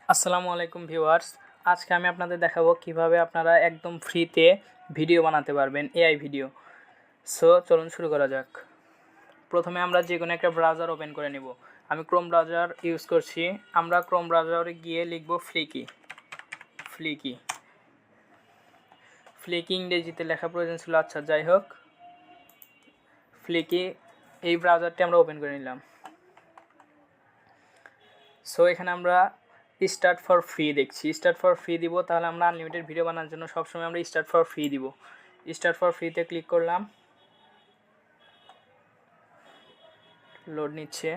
আসসালামু আলাইকুম ভিউয়ার্স। আজকে আমি আপনাদের দেখাবো কিভাবে আপনারা একদম ফ্রিতে ভিডিও বানাতে পারবেন, এআই ভিডিও। সো চলুন শুরু করা যাক। প্রথমে আমরা যে কোনো একটা ব্রাউজার ওপেন করে নেব। আমি ক্রোম ব্রাউজার ইউজ করছি। আমরা ক্রোম ব্রাউজারে গিয়ে লিখব ফ্লিকি। ইংরেজিতে লেখা প্রয়োজন ছিল, আচ্ছা যাই হোক। ফ্লিকি এই ব্রাউজারটি আমরা ওপেন করে নিলাম। সো এখানে আমরা স্টার্ট ফর ফ্রি দেখছি। স্টার্ট ফর ফ্রি দিব, তাহলে আমরা আনলিমিটেড ভিডিও বানানোর জন্য সবসময় আমরা স্টার্ট ফর ফ্রি দিব। স্টার্ট ফর ফ্রিতে ক্লিক করলাম, লোড নিচ্ছে।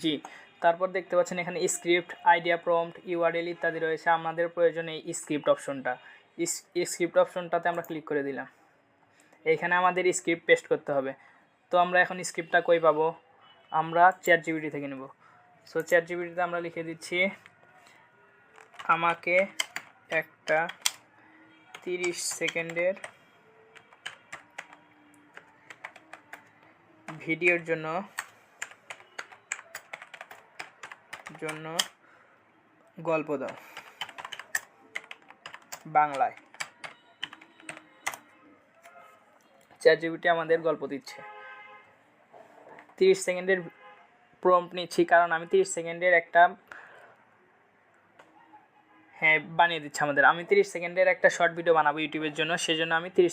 জি, তারপর দেখতে পাচ্ছেন এখানে স্ক্রিপ্ট, আইডিয়া, প্রম্পট, ইউআরএল ইত্যাদি রয়েছে। আমাদের প্রয়োজন এই স্ক্রিপ্ট অপশনটা। স্ক্রিপ্ট অপশনটাতে আমরা ক্লিক করে দিলাম। এইখানে আমাদের স্ক্রিপ্ট পেস্ট করতে হবে। তো আমরা এখন স্ক্রিপ্টটা কই পাবো? আমরা চ্যাটজিপিটি থেকে নেব। সো চ্যাটজিপিটিতে আমরা লিখে দিচ্ছি, আমাকে একটা 30 সেকেন্ডের ভিডিওর জন্য গল্প দাও বাংলায়। চ্যাটজিপিটি আমাদের গল্প দিচ্ছে। 30 সেকেন্ডের প্রম্পট নিচ্ছি, কারণ আমি 30 সেকেন্ডের একটা বানিয়ে দিচ্ছে আমাদের। আমি 30 সেকেন্ডের একটা শর্ট ভিডিও বানাবো ইউটিউবের জন্য, সেজন্য আমি 30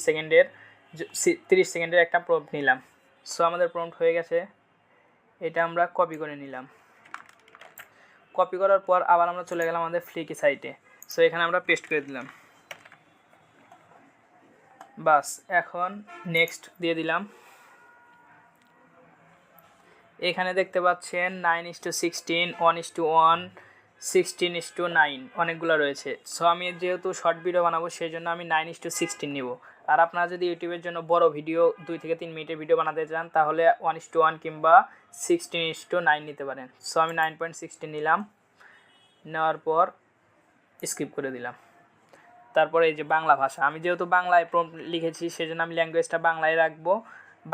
সেকেন্ডের একটা প্রম্পট নিলাম। সো আমাদের প্রম্পট হয়ে গেছে। এটা আমরা কপি করে নিলাম। কপি করার পর আবার আমরা চলে গেলাম আমাদের ফ্লিকি সাইটে। সো এখানে আমরা পেস্ট করে দিলাম। বাস, এখন নেক্সট দিয়ে দিলাম। এখানে দেখতে পাচ্ছেন 9:16, 1:1, 16:9 অনেকগুলো রয়েছে। সো আমি যেহেতু শর্ট ভিডিও বানাবো সেই জন্য আমি 9:16 নিব। আর আপনারা যদি ইউটিউবের জন্য বড় ভিডিও 2 থেকে 3 মিনিটের ভিডিও বানাতে চান তাহলে 1:1 কিংবা 16:9 নিতে পারেন। সো আমি 9.16 নিলাম। নেওয়ার পর স্কিপ করে দিলাম। তারপরে এই যে বাংলা ভাষা, আমি যেহেতু বাংলায় প্রম্পট লিখেছি সেজন্য আমি ল্যাঙ্গুয়েজটা বাংলায় রাখবো,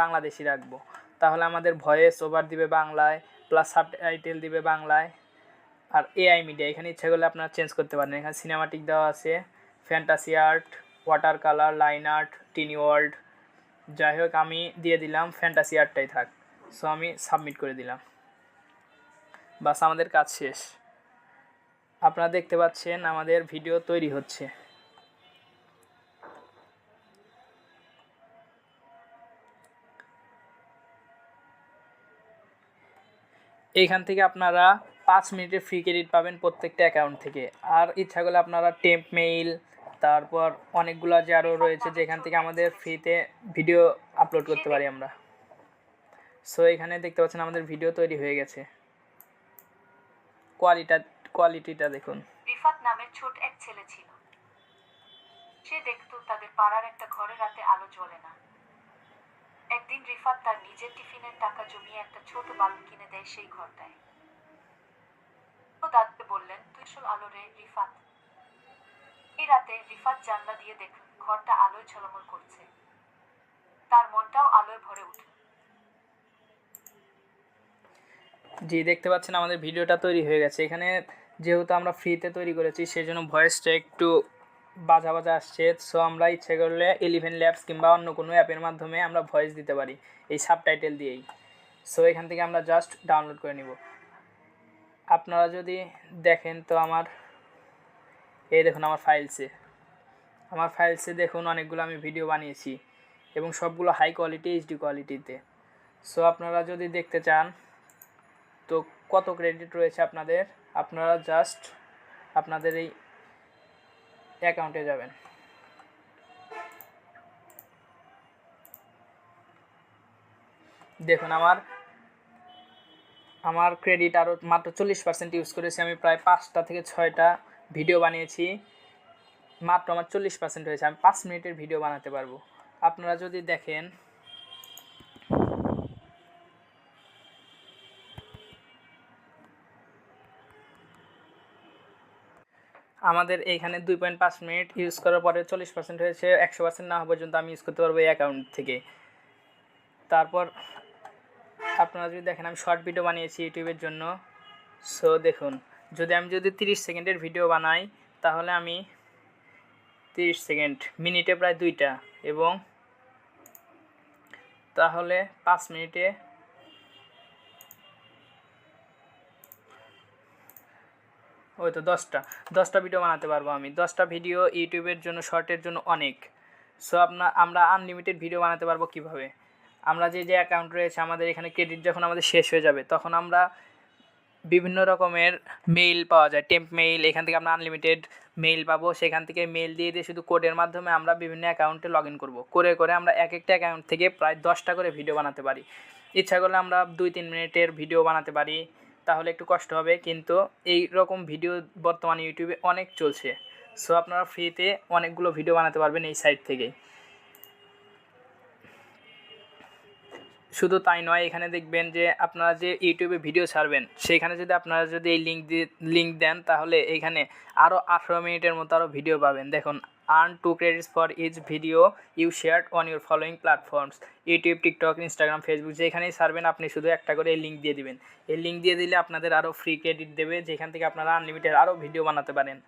বাংলাদেশি রাখবো। তাহলে আমাদের ভয়েস ওভার দিবে বাংলায়, প্লাস সাবটাইটেল দিবে বাংলায়। আর এআই মিডিয়া এখানে ইচ্ছা করলে আপনারা চেঞ্জ করতে পারেন। এখানে সিনেমাটিক দেওয়া আছে, fantasy art, water colour, line art, tiny world. যাই হোক, আমি দিয়ে দিলাম ফ্যান্টাসি আর্টটাই থাক। সো আমি সাবমিট করে দিলাম। বাস, আমাদের কাজ শেষ। আপনারা দেখতে পাচ্ছেন আমাদের ভিডিও তৈরি হচ্ছে। এইখান থেকে আপনারা 5 মিনিটের ফ্রি ক্রেডিট পাবেন প্রত্যেকটা অ্যাকাউন্ট থেকে। আর ইচ্ছা করলে আপনারা টেম্প মেইল, তারপর অনেকগুলো যে আরও রয়েছে যেখান থেকে আমাদের ফ্রিতে ভিডিও আপলোড করতে পারি আমরা। সো এখানে দেখতে পাচ্ছেন আমাদের ভিডিও তৈরি হয়ে গেছে। কোয়ালিটিটা দেখুন। রিফাত নামের ছোট এক ছেলে ছিল। সে দেখতো তাদের পাড়ার একটা ঘরে রাতে আলো জ্বলে না। একদিন রিফাত তার নিজের টিফিনের টাকা জমিয়ে একটা ছোট বাল্ব কিনে দেয় সেই ঘরটায়। ও দাদুকে বললেন, তুই আসল আলো রে রিফাত। এই রাতে রিফাত জানলা দিয়ে দেখল ঘরটা আলোয় ঝলমল করছে। তার মনটাও আলোয় ভরে উঠল। জি, দেখতে পাচ্ছেন আমাদের ভিডিওটা তৈরি হয়ে গেছে। এখানে যেহেতু আমরা ফ্রিতে তৈরি করেছি সেজন্য ভয়েসটা একটু বাজা আসছে। সো আমরা ইচ্ছে করলে 11 ল্যাবস কিংবা অন্য কোনো অ্যাপের মাধ্যমে আমরা ভয়েস দিতে পারি এই সাবটাইটেল দিয়েই। সো এখান থেকে আমরা জাস্ট ডাউনলোড করে নিব। আপনারা যদি দেখেন তো এই দেখুন আমার ফাইলসে দেখুন অনেকগুলো আমি ভিডিও বানিয়েছি এবং সবগুলো হাই কোয়ালিটি এইচডি কোয়ালিটিতে। সো আপনারা যদি দেখতে চান তো কত ক্রেডিট রয়েছে আপনারা জাস্ট আপনাদের এই অ্যাকাউন্টে যাবেন। দেখুন আমার ক্রেডিট আরও মাত্র 40% ইউজ করেছি। আমি প্রায় 5টা থেকে 6টা ভিডিও বানিয়েছি, মাত্র আমার 40% হয়েছে। আমি 5 মিনিটের ভিডিও বানাতে পারবো। আপনারা যদি দেখেন আমাদের এইখানে 2.5 মিনিট ইউজ করার পরে 40% হয়েছে, 100% না হওয়া পর্যন্ত আমি ইউজ করতে পারবো এই অ্যাকাউন্ট থেকে। তারপর আপনারা যদি দেখেন আমি শর্ট ভিডিও বানিয়েছি ইউটিউবের জন্য। সো দেখুন, যদি 30 সেকেন্ডের ভিডিও বানাই তাহলে আমি 30 সেকেন্ড, মিনিটে প্রায় 2টা, এবং তাহলে 5 মিনিটে ওই তো 10টা ভিডিও বানাতে পারবো আমি। 10টা ভিডিও ইউটিউবের জন্য, শর্টের জন্য অনেক। সো আমরা আনলিমিটেড ভিডিও বানাতে পারবো কিভাবে? আমরা যে অ্যাকাউন্ট রয়েছে আমাদের এখানে, ক্রেডিট যখন আমাদের শেষ হয়ে যাবে তখন আমরা বিভিন্ন রকমের মেইল পাওয়া যায়, টেম্প মেইল, এখান থেকে আমরা আনলিমিটেড মেইল পাবো। সেখান থেকে মেইল দিয়ে শুধু কোডের মাধ্যমে আমরা বিভিন্ন অ্যাকাউন্টে লগ ইন করবো। করে আমরা এক একটা অ্যাকাউন্ট থেকে প্রায় 10টা করে ভিডিও বানাতে পারি। ইচ্ছা করলে আমরা 2-3 মিনিটের ভিডিও বানাতে পারি, তাহলে একটু কষ্ট হবে, কিন্তু এই রকম ভিডিও বর্তমানে ইউটিউবে অনেক চলছে। সো আপনারা ফ্রিতে অনেকগুলো ভিডিও বানাতে পারবেন এই সাইট থেকেই। শুধু তাই নয়, এখানে দেখবেন যে আপনারা যে ইউটিউবে ভিডিও ছাড়বেন সেখানে আপনারা যদি এই লিঙ্ক দেন তাহলে এইখানে আরও 18 মিনিটের মতো আরও ভিডিও পাবেন। দেখুন, earn 2 credits for each video you shared on your following platforms, YouTube, TikTok, Instagram, Facebook, যেখানেই ছাড়বেন আপনি শুধু একটা করে এই লিঙ্ক দিয়ে দিবেন। এই লিঙ্ক দিয়ে দিলে আপনাদের আরও ফ্রি ক্রেডিট দেবে, যেখান থেকে আপনারা আনলিমিটেড আরও ভিডিও বানাতে পারেন।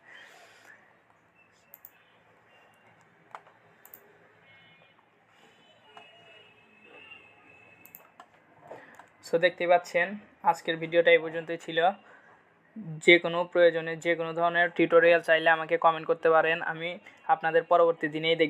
সো দেখতে পাচ্ছেন আজকের ভিডিওটা এই পর্যন্তই ছিল। যে কোনো প্রয়োজনে যে কোনো ধরনের টিউটোরিয়াল চাইলে আমাকে কমেন্ট করতে পারেন, আমি আপনাদের পরবর্তী দিনেই দেখব।